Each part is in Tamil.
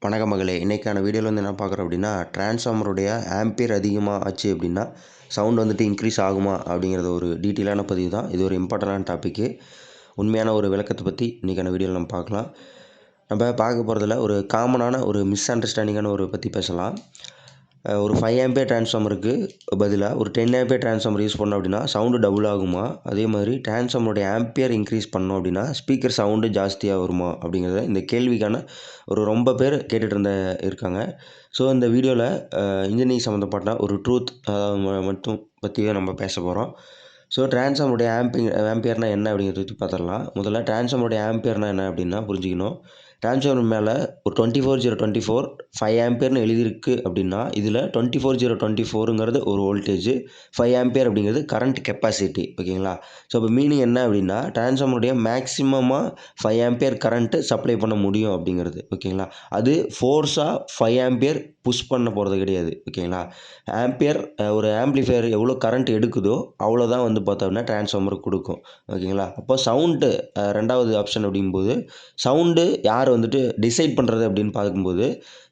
வணக்க மகளே, இன்றைக்கான வீடியோவில் வந்து என்ன பார்க்குறோம் அப்படின்னா, டிரான்ஸ்ஃபார்மருடைய ஆம்பியர் அதிகமாக ஆச்சு அப்படின்னா சவுண்ட் வந்துட்டு இன்க்ரீஸ் ஆகுமா அப்படிங்கிறது ஒரு டீட்டெயிலான பதிவு தான். இது ஒரு இம்பார்ட்டண்டான டாப்பிக்கு. உண்மையான ஒரு விளக்கத்தை பற்றி இன்றைக்கான வீடியோவில் நம்ம பார்க்கலாம். நம்ம பார்க்க போகிறதுல ஒரு காமனான ஒரு மிஸ் அண்டர்ஸ்டாண்டிங்கான ஒரு பற்றி பேசலாம். ஒரு 5 ஆம்பியர் டிரான்ஸ்ஃபார்மருக்கு பதிலாக ஒரு 10 ஆம்பியர் டிரான்ஸ்ஃபார்மர் யூஸ் பண்ணோம் அப்படின்னா சவுண்டு டபுள் ஆகுமா? அதே மாதிரி டிரான்ஸ்ஃபார்மருடைய ஆம்பியர் இன்க்ரீஸ் பண்ணோம் அப்படின்னா ஸ்பீக்கர் சவுண்டு ஜாஸ்தியாக வருமா? அப்படிங்கிறத இந்த கேள்விக்கான ரொம்ப பேர் கேட்டுட்டு இருக்காங்க. ஸோ இந்த வீடியோவில் இன்ஜினியரிங் சம்மந்தப்பட்ட ஒரு ட்ரூத் மட்டும் பற்றியே நம்ம பேச போகிறோம். ஸோ டிரான்ஸ்ஃபார்மருடைய ஆம்பியர்னால் என்ன அப்படிங்கிறத பற்றி பார்த்துடலாம். முதல்ல டிரான்ஸ்ஃபார்மருடைய ஆம்பியர்னால் என்ன அப்படின்னா புரிஞ்சுக்கணும். டிரான்ஸ்ஃபார்மர் மேலே ஒரு 24024 5 ஆம்பியர்னு எழுதியிருக்கு அப்படின்னா இதில் 24024ங்கிறது ஒரு வோல்டேஜ், 5 ஆம்பியர் அப்படிங்கிறது கரண்ட் கெப்பாசிட்டி. ஓகேங்களா? ஸோ இப்போ மீனிங் என்ன அப்படின்னா டிரான்ஸ்ஃபார்மருடைய மேக்ஸிமமாக 5 ஆம்பியர் கரண்ட்டு சப்ளை பண்ண முடியும் அப்படிங்கிறது. ஓகேங்களா? அது ஃபோர்ஸாக 5 ஆம்பியர் புஷ் பண்ண போகிறது கிடையாது. ஓகேங்களா? ஆம்பியர் ஒரு ஆம்ப்ளிஃபையர் எவ்வளோ கரண்ட் எடுக்குதோ அவ்வளோதான் வந்து பார்த்தோம்னா டிரான்ஸ்ஃபார்மர் கொடுக்கும். ஓகேங்களா? அப்போ சவுண்டு ரெண்டாவது ஆப்ஷன் அப்படிங்கும்போது சவுண்டு யார் வந்துட்டு டிசைட் பண்ணுறது அப்படின்னு பார்க்கும்போது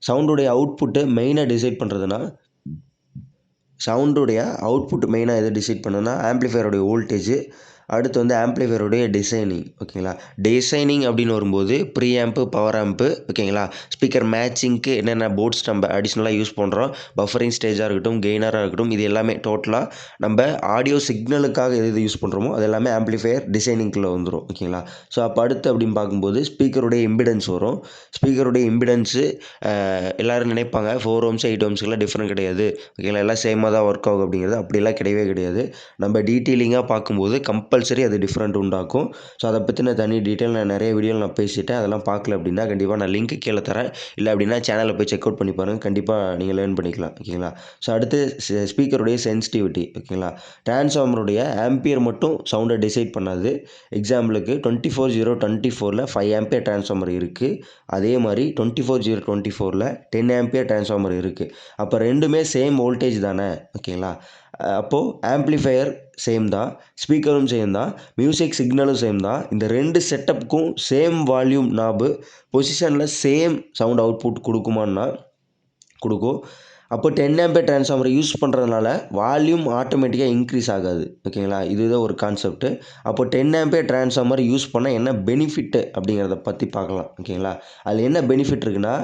சவுண்டுடைய அவுட்புட்டு மெயினாக டிசைட் பண்ணுறதுனா எதை டிசைட் பண்ணுன்னா ஆம்ப்ளிஃபையருடைய வோல்டேஜ், அடுத்து வந்து ஆம்ப்ளிஃபையருடைய டிசைனிங். ஓகேங்களா? டிசைனிங் அப்படின்னு வரும்போது ப்ரீ ஆம்ப்பு, பவர் ஆம்ப்பு. ஓகேங்களா? ஸ்பீக்கர் மேட்சிங்க்கு என்னென்ன போர்ட்ஸ் நம்ம அடிஷ்னலாக யூஸ் பண்ணுறோம், பஃபரிங் ஸ்டேஜாக இருக்கட்டும், கெய்னராக இருக்கட்டும், இது எல்லாமே டோட்டலாக நம்ம ஆடியோ சிக்னலுக்காக எது யூஸ் பண்ணுறோமோ அது எல்லாமே ஆம்ப்ளிஃபையர் டிசைனிங்குள்ளே வந்துடும். ஓகேங்களா? ஸோ அப்போ அடுத்து அப்படின்னு பார்க்கும்போது ஸ்பீக்கருடைய இம்பிடன்ஸ் வரும். ஸ்பீக்கருடைய இம்பிடன்ஸு எல்லோரும் நினைப்பாங்க 4 ohms 8 ohmஸ்க்குலாம் டிஃப்ரெண்ட் கிடையாது. ஓகேங்களா? எல்லாம் சேமாக தான் ஒர்க் ஆகும் அப்படிங்கிறது அப்படிலாம் கிடையவே கிடையாது. நம்ம டீட்டெயிலிங்காக பார்க்கும்போது கம்பல்சரி அது டிஃப்ரெண்ட் உண்டாக்கும். ஸோ அதை பற்றின தனி டீட்டெயில் நான் நிறைய வீடியோவில் நான் பேசிட்டேன். அதெல்லாம் பார்க்கல அப்படின்னா கண்டிப்பாக நான் லிங்க் கீழே தரேன். இல்லை அப்படின்னா சேனலில் போய் செக் அவுட் பண்ணி பாருங்கள். கண்டிப்பாக நீங்கள் லேர்ன் பண்ணிக்கலாம். ஓகேங்களா? ஸோ அடுத்து ஸ்பீக்கருடைய சென்சிட்டிவிட்டி. ஓகேங்களா? டிரான்ஸ்ஃபார்மருடைய ஆம்பியர் மட்டும் சவுண்டை டிசைட் பண்ணாது. எக்ஸாம்பிளுக்கு 24024ல் 5 ஆம்பியர் டிரான்ஸ்ஃபார்மர் இருக்குது. அதே மாதிரி 24024ல் 10 ஆம்பியர் டிரான்ஸ்ஃபார்மர் இருக்குது. அப்போ ரெண்டுமே சேம் வோல்டேஜ் தானே. ஓகேங்களா? அப்போது ஆம்ப்ளிஃபையர் சேம் தான், ஸ்பீக்கரும் சேம் தான், மியூசிக் சிக்னலும் சேம் தான். இந்த 2 செட்டப்புக்கும் சேம் வால்யூம் நாபு பொசிஷனில் சேம் சவுண்ட் அவுட்புட் கொடுக்குமான்னா கொடுக்கும். அப்போ 10 ஆம்பியர் டிரான்ஸ்ஃபார்மர் யூஸ் பண்ணுறதுனால வால்யூம் ஆட்டோமேட்டிக்காக இன்க்ரீஸ் ஆகாது. ஓகேங்களா? இதுதான் ஒரு கான்செப்ட்டு. அப்போ 10 ஆம்பியர் டிரான்ஸ்ஃபார்மர் யூஸ் பண்ணால் என்ன பெனிஃபிட்டு அப்படிங்கிறத பற்றி பார்க்கலாம். ஓகேங்களா? அதில் என்ன பெனிஃபிட் இருக்குன்னா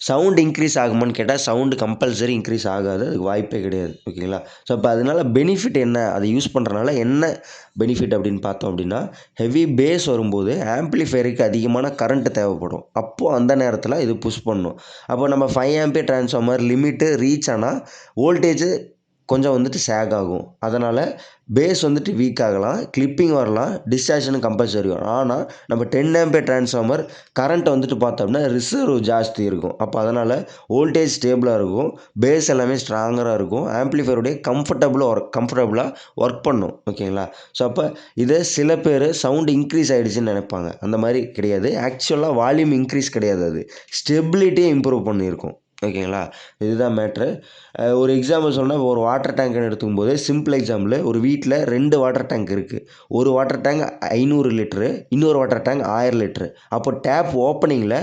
சவுண்ட் இன்க்ரீஸ் ஆகுமான்னு கேட்டால் சவுண்டு கம்பல்சரி இன்க்ரீஸ் ஆகாது. அதுக்கு வாய்ப்பே கிடையாது. ஓகேங்களா? ஸோ அப்போ அதனால் பெனிஃபிட் என்ன, அதை யூஸ் பண்ணுறதுனால என்ன பெனிஃபிட் அப்படின்னு பார்த்தோம் அப்படின்னா ஹெவி பேஸ் வரும்போது ஆம்ப்ளிஃபையருக்கு அதிகமான கரண்ட்டு தேவைப்படும். அப்போது அந்த நேரத்தில் இது புஷ் பண்ணும். அப்போ நம்ம 5 ஆம்பியர் டிரான்ஸ்ஃபார்மர் லிமிட்டு ரீச் ஆனால் வோல்டேஜு கொஞ்சம் வந்துட்டு சேக் ஆகும். அதனால் பேஸ் வந்துட்டு வீக் ஆகலாம், கிளிப்பிங் வரலாம், டிஸ்டார்ஷன் கம்பல்சரி வரும். ஆனால் நம்ம 10 ஆம்பியர் டிரான்ஸ்ஃபார்மர் கரண்ட்டை வந்துட்டு பார்த்தோம்னா ரிசர்வ் ஜாஸ்தி இருக்கும். அப்போ அதனால் வோல்டேஜ் ஸ்டேபிளாக இருக்கும், பேஸ் எல்லாமே ஸ்ட்ராங்கராக இருக்கும், ஆம்ப்ளிஃபையருடைய கம்ஃபர்டபுளாக ஒர்க் பண்ணும். ஓகேங்களா? ஸோ அப்போ இதை சில பேர் சவுண்ட் இன்க்ரீஸ் ஆகிடுச்சின்னு நினைப்பாங்க. அந்த மாதிரி கிடையாது. ஆக்சுவலாக வால்யூம் இன்க்ரீஸ் கிடையாது, அது ஸ்டெபிலிட்டியை இம்ப்ரூவ் பண்ணியிருக்கும். ஓகேங்களா? இதுதான் மேட்ரு. ஒரு எக்ஸாம்பிள் சொன்னால் ஒரு வாட்டர் டேங்க்னு எடுத்துக்கும்போது சிம்பிள் எக்ஸாம்பிள், ஒரு வீட்டில் 2 வாட்டர் டேங்க் இருக்குது. ஒரு வாட்டர் டேங்க் 500 லிட்ரு, இன்னொரு வாட்டர் டேங்க் 1000 லிட்ரு. அப்போ டேப் ஓப்பனிங்கில்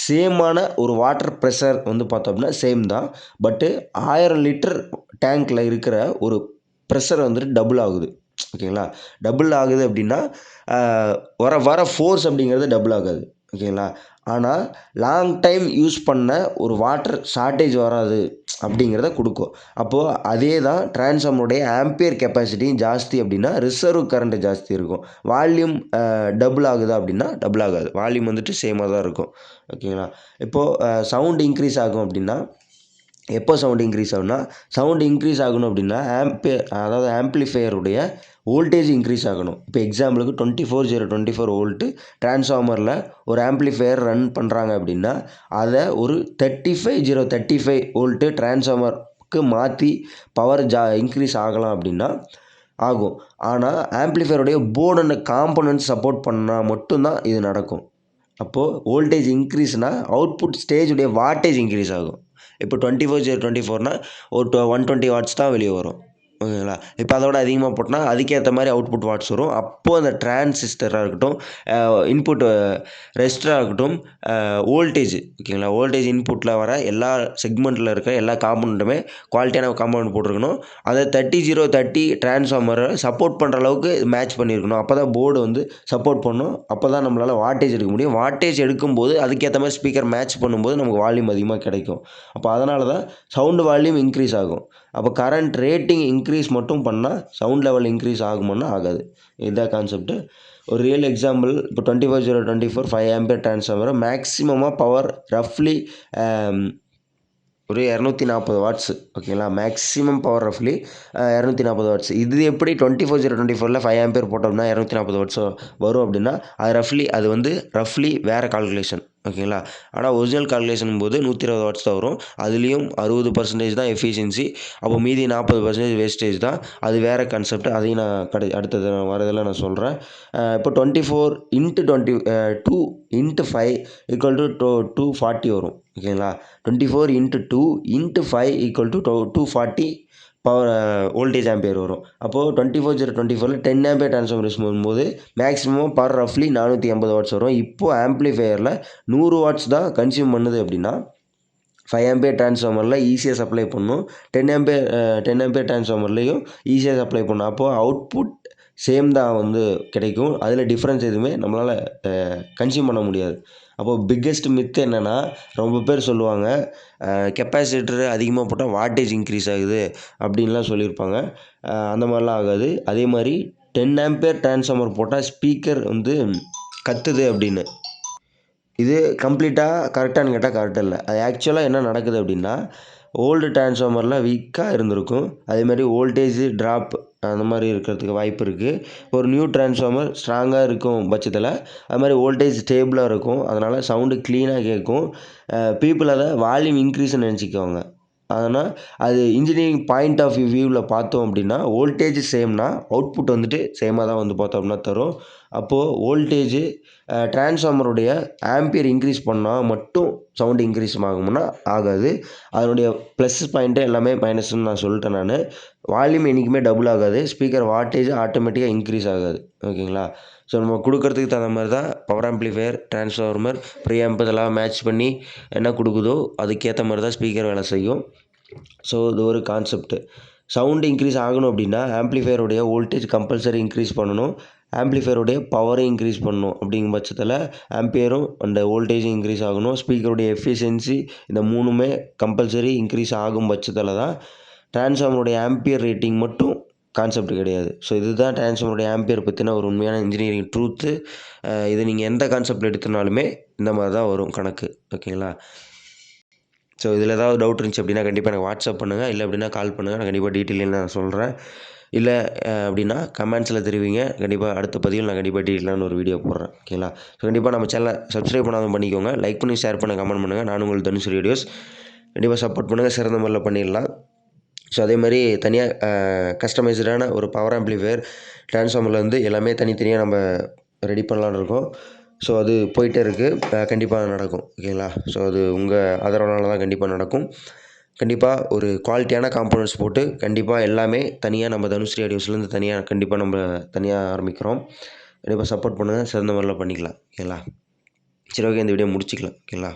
சேமான ஒரு வாட்டர் ப்ரெஷர் வந்து பார்த்தோம்னா சேம் தான். பட்டு 1000 லிட்டர் டேங்க்கில் இருக்கிற ஒரு ப்ரெஷர் வந்துட்டு டபுள் ஆகுது. ஓகேங்களா? டபுள் ஆகுது அப்படின்னா வர ஃபோர்ஸ் அப்படிங்கிறது டபுள் ஆகாது. ஓகேங்களா? ஆனால் லாங் டைம் யூஸ் பண்ண ஒரு வாட்டர் ஷார்ட்டேஜ் வராது அப்படிங்கிறத கொடுக்கும். அப்போது அதே தான் டிரான்ஸ்ஃபார்மருடைய ஆம்பியர் கெப்பாசிட்டியும் ஜாஸ்தி அப்படின்னா ரிசர்வ் கரண்ட்டு ஜாஸ்தி இருக்கும். வால்யூம் டபுள் ஆகுதா அப்படின்னா டபுள் ஆகாது. வால்யூம் வந்துட்டு சேமாக தான் இருக்கும். ஓகேங்களா? இப்போது சவுண்ட் இன்க்ரீஸ் ஆகும் அப்படின்னா எப்போ சவுண்ட் இன்க்ரீஸ் ஆகும்னா சவுண்ட் இன்க்ரீஸ் ஆகணும் அப்படின்னா அதாவது ஆம்ப்ளிஃபையருடைய வோல்டேஜ் இன்க்ரீஸ் ஆகணும். இப்போ எக்ஸாம்பிளுக்கு 24024 வோல்ட்டு டிரான்ஸ்ஃபார்மரில் ஒரு ஆம்ப்ளிஃபையர் ரன் பண்ணுறாங்க அப்படின்னா அதை ஒரு 35035 வோல்ட்டு டிரான்ஸ்ஃபார்மருக்கு மாற்றி பவர் இன்க்ரீஸ் ஆகலாம் அப்படின்னா ஆகும். ஆனால் ஆம்ப்ளிஃபையருடைய போர்டு அண்ட் காம்பனன்ட்ஸ் சப்போர்ட் பண்ணால் மட்டும்தான் இது நடக்கும். அப்போது வோல்டேஜ் இன்க்ரீஸ்னால் அவுட்புட் ஸ்டேஜுடைய வாட்டேஜ் இன்க்ரீஸ் ஆகும். இப்போ 24024னால் ஒரு 120 வாட்ஸ் தான் வெளியே வரும். ஓகேங்களா. இப்போ அதோட அதிகமாக போட்டோம்னா அதுக்கேற்ற மாதிரி அவுட்புட் வாட்ஸ் வரும். அப்போது அந்த டிரான்சிஸ்டராக இருக்கட்டும், இன்புட் ரெசிஸ்டராக இருக்கட்டும், வோல்டேஜ் ஓகேங்களா, வோல்டேஜ் இன்புட்டில் வர எல்லா செக்மெண்ட்டில் இருக்க எல்லா காம்பனண்ட்டுமே குவாலிட்டியான காம்பனண்ட் போட்டிருக்கணும். அதை 3030 டிரான்ஸ்ஃபார்மரை சப்போர்ட் பண்ணுற அளவுக்கு மேட்ச் பண்ணியிருக்கணும். அப்போ தான் போர்டு வந்து சப்போர்ட் பண்ணும். அப்போ தான் நம்மளால் வாட்டேஜ் எடுக்க முடியும். வாட்டேஜ் எடுக்கும்போது அதுக்கேற்ற மாதிரி ஸ்பீக்கர் மேட்ச் பண்ணும்போது நமக்கு வால்யூம் அதிகமாக கிடைக்கும். அப்போ அதனால தான் சவுண்டு வால்யூம் இன்க்ரீஸ் ஆகும். அப்போ கரண்ட் ரேட்டிங் இன்க்ரீஸ் மட்டும் பண்ணால் சவுண்ட் லெவல் இன்க்ரீஸ் ஆகுமான்னா ஆகாது. இதுதான் கான்செப்ட்டு. ஒரு ரியல் எக்ஸாம்பிள், இப்போ 24/0/24 5 ஆம்பியர் டிரான்ஸ்ஃபார்மர் மேக்ஸிமமாக பவர் ரஃப்லி ஒரு 240 வாட்ஸ் ஓகேங்களா. மேக்ஸிமம் பவர் ரஃப்லி 240 வாட்ஸ். இது எப்படி 24/0/24ல் 5 ஆம்பியர் போட்டோம்னா 240 வாட்ஸ் வரும் அப்படின்னா அது வந்து ரஃப்லி வேறு கால்குலேஷன் ஓகேங்களா. ஆனால் ஒரிஜினல் கால்குலேஷன் போது 120 வாட்ஸ் தான் வரும். அதுலேயும் 60% தான் எஃபிஷியன்சி. அப்போ மீதி 40% வேஸ்டேஜ் தான். அது வேறு கான்செப்ட். அதையும் நான் அடுத்தது வரதில் நான் சொல்கிறேன். இப்போ 24 × 5 = 240 வரும் ஓகேங்களா. 24 × 2 × 5 = 240 பவர் வோல்டேஜ் ஆம்பியர் வரும். அப்போது 24/0/24ல் 10 ஆம்பியர் டிரான்ஸ்ஃபார்மர் யூஸ் பண்ணும்போது மேக்ஸிமம் பவர் ரஃப்லி 480 வாட்ஸ் வரும். இப்போது ஆம்ப்ளிஃபையரில் 100 வாட்ஸ் தான் கன்சியூம் பண்ணுது அப்படின்னா 5 ஆம்பியர் டிரான்ஸ்ஃபார்மரில் ஈஸியாக சப்ளை பண்ணும். 10 ஆம்பியர் டிரான்ஸ்ஃபார்மர்லேயும் ஈஸியாக சப்ளை பண்ணும். அப்போது அவுட்புட் சேம் தான் வந்து கிடைக்கும். அதில் டிஃப்ரென்ஸ் எதுவுமே நம்மளால் கன்சியூம் பண்ண முடியாது. அப்போது பிக்கெஸ்ட் மித்து என்னென்னா, ரொம்ப பேர் சொல்லுவாங்க கெப்பாசிட்டர் அதிகமாக போட்டால் வாட்டேஜ் இன்க்ரீஸ் ஆகுது அப்படின்லாம் சொல்லியிருப்பாங்க. அந்த மாதிரிலாம் ஆகாது. அதே மாதிரி 10 ஆம்பியர் டிரான்ஸ்ஃபார்மர் போட்டால் ஸ்பீக்கர் வந்து கத்துது அப்படின்னு. இது கம்ப்ளீட்டாக கரெக்டானு கேட்டால் கரெக்டாக இல்லை. அது ஆக்சுவலாக என்ன நடக்குது அப்படின்னா, ஓல்டு டிரான்ஸ்ஃபார்மரில் வீக்காக இருந்திருக்கும். அதேமாதிரி வோல்டேஜ் ட்ராப் அந்த மாதிரி இருக்கிறதுக்கு வாய்ப்பு இருக்குது. ஒரு நியூ டிரான்ஸ்ஃபார்மர் ஸ்ட்ராங்காக இருக்கும் பட்சத்தில் அது மாதிரி வோல்டேஜ் ஸ்டேபிளாக இருக்கும். அதனால் சவுண்டு க்ளீனாக கேட்கும். பீப்புள் அதை வால்யூம் இன்க்ரீஸ்ன்னு நினச்சிக்குவாங்க. ஆனால் அது இன்ஜினியரிங் பாயிண்ட் ஆஃப் வியூவில் பார்த்தோம் அப்படின்னா வோல்டேஜ் சேம்னா அவுட்புட் வந்துட்டு சேமாக தான் வந்து பார்த்தோம்னா தரும். அப்போது வோல்டேஜ் டிரான்ஸ்ஃபார்மருடைய ஆம்பியர் இன்க்ரீஸ் பண்ணால் மட்டும் சவுண்டு இன்க்ரீஸ் ஆகும்னா ஆகாது. அதனுடைய ப்ளஸ் பாயிண்ட்டு எல்லாமே மைனஸ்ன்னு நான் சொல்லிட்டேன் நான். வால்யூம் என்றைக்குமே டபுள் ஆகாது. ஸ்பீக்கர் வாட்டேஜ் ஆட்டோமேட்டிக்காக இன்க்ரீஸ் ஆகாது ஓகேங்களா. ஸோ நம்ம கொடுக்கறதுக்கு தகுந்த மாதிரி தான் பவர் ஆம்ப்ளிஃபையர், டிரான்ஸ்ஃபார்மர், ப்ரீஆம்ப் இதெல்லாம் மேட்ச் பண்ணி என்ன கொடுக்குதோ அதுக்கேற்ற மாதிரி தான் ஸ்பீக்கர் வேலை செய்யும். ஸோ இது ஒரு கான்செப்ட்டு. சவுண்டு இன்க்ரீஸ் ஆகணும் அப்படின்னா ஆம்ப்ளிஃபையருடைய வோல்டேஜ் கம்பல்சரி இன்க்ரீஸ் பண்ணணும். ஆம்ப்ளிஃபையருடைய பவரும் இன்க்ரீஸ் பண்ணணும். அப்படிங்கும் பட்சத்தில் ஆம்பியரும் அந்த வோல்டேஜும் இன்க்ரீஸ் ஆகணும். ஸ்பீக்கருடைய எஃபிஷியன்சி இந்த 3மே கம்பல்சரி இன்க்ரீஸ் ஆகும் பட்சத்தில் தான் டிரான்ஸ்ஃபார்மருடைய ஆம்பியர் ரேட்டிங் மட்டும் கான்செப்ட் கிடையாது. ஸோ இதுதான் டிரான்ஸ்ஃபார்மருடைய ஆம்பியர் பற்றின ஒரு உண்மையான இன்ஜினியரிங் ட்ரூத்து. இது நீங்கள் எந்த கான்செப்ட் எடுத்துனாலுமே இந்த மாதிரி தான் வரும் கணக்கு ஓகேங்களா. ஸோ இதில் ஏதாவது டவுட் இருந்துச்சு அப்படின்னா கண்டிப்பாக எனக்கு வாட்ஸ்அப் பண்ணுங்கள். இல்லை அப்படின்னா கால் பண்ணுங்கள். நான் கண்டிப்பாக டீட்டெயிலாக நான் சொல்கிறேன். இல்லை அப்படின்னா கமெண்ட்ஸில் தெரிவிங்க. கண்டிப்பாக அடுத்த பதிவில் நான் கண்டிப்பாக டீட்டெயிலான ஒரு வீடியோ போடுறேன் ஓகேங்களா. ஸோ கண்டிப்பாக நம்ம சேனலை சப்ஸ்கிரைப் பண்ணாமல் பண்ணிக்கோங்க. லைக் பண்ணி ஷேர் பண்ண கமெண்ட் பண்ணுங்கள். நான் உங்கள் தனுஷ் ரேடியோஸ். கண்டிப்பாக சப்போர்ட் பண்ணுங்கள். சிறந்த முறையில் பண்ணிடலாம். ஸோ அதே மாதிரி தனியாக கஸ்டமைஸ்டான ஒரு பவர் ஆம்ப்ளிஃபையர் டிரான்ஸ்ஃபார்மரில் வந்து எல்லாமே தனித்தனியாக நம்ம ரெடி பண்ணலான்னு இருக்கோம். ஸோ அது போயிட்டே இருக்குது. கண்டிப்பாக நடக்கும் ஓகேங்களா. ஸோ அது உங்கள் ஆதரவுனால தான் கண்டிப்பாக நடக்கும். கண்டிப்பாக ஒரு குவாலிட்டியான காம்போனன்ட்ஸ் போட்டு கண்டிப்பாக எல்லாமே தனியாக நம்ம தனுஷ் ரேடியோஸ்லேருந்து தனியாக கண்டிப்பாக நம்ம தனியாக ஆரம்பிக்கிறோம். கண்டிப்பாக சப்போர்ட் பண்ணுங்கள். சிறந்த முறையில் பண்ணிக்கலாம் ஓகேங்களா. சரி ஓகே, இந்த வீடியோ முடிச்சிக்கலாம் ஓகேங்களா.